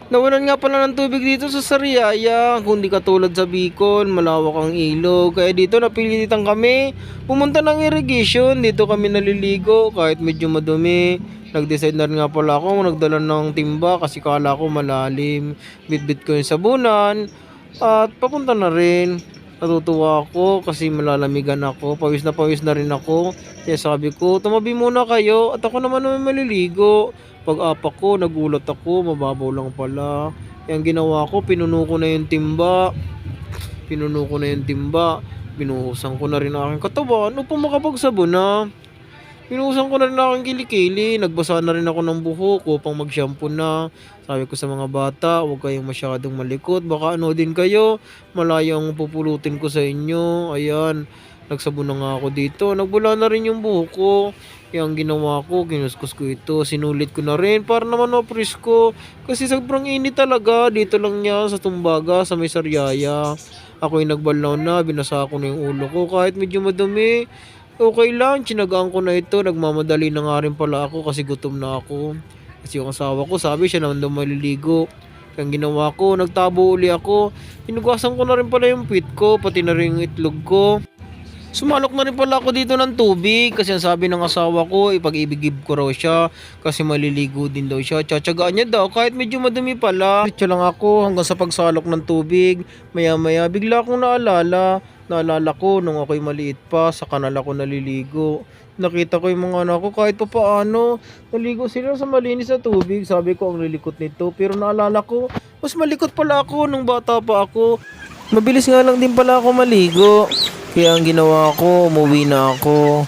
Nawalan nga pala ng tubig dito sa Sariaya, kundi katulad sa Bicol, malawak ang ilog. Kaya dito napilitan kami pumunta ng irrigation. Dito kami naliligo kahit medyo madumi. Nag-decide na rin nga pala ako nagdala ng timba kasi kala ko malalim. Bitbit ko yung sabunan at papunta na rin. Natutuwa ako kasi malalamigan ako. Pawis na rin ako. Kaya sabi ko, tumabi muna kayo at ako naman maliligo. Pag-apak ko, nagulat ako, mababaw lang pala. Kaya ang ginawa ko, pinuno ko na yung timba. Pinuno ko na yung timba. Binuhusan ko na rin ang aking katawan upang makapagsabon na. Binuhusan ko na rin ang aking kilikili. Nagbasa na rin ako ng buhok upang mag-shampoo na. Sabi ko sa mga bata, huwag kayong masyadong malikot. Baka ano din kayo, malayo ang pupulutin ko sa inyo. Ayan, nagsabon na nga ako dito. Nagbula na rin yung buhok ko. Kaya ang ginawa ko, kinuskus ko ito. Sinulit ko na rin para naman mapresko. Kasi sobrang init talaga. Dito lang niya sa Tumbaga, sa may Sariaya. Ako'y nagbalaw na, binasa ko na yung ulo ko. Kahit medyo madumi, okay lang, tsinagaan ko na ito. Nagmamadali na nga rin pala ako kasi gutom na ako. Kasi yung asawa ko, sabi siya naman daw maliligo. Kaya ang ginawa ko, nagtabo uli ako. Hinugasan ko na rin pala yung pit ko, pati na rin yung itlog ko. Sumalok na rin pala ako dito ng tubig kasi ang sabi ng asawa ko, ipag-ibigib ko raw siya kasi maliligo din daw siya. Tsatsagaan niya daw kahit medyo madumi pala. Diretso lang ako hanggang sa pagsalok ng tubig. Maya maya bigla akong naalala ko nung ako'y maliit pa sa kanal ako naliligo. Nakita ko yung mga anak ko kahit pa paano. Naligo sila sa malinis na tubig. Sabi ko ang lilikot nito. Pero naalala ko, mas malikot pala ako nung bata pa ako. Mabilis nga lang din pala ako maligo. Kaya ang ginawa ko, umuwi na ako.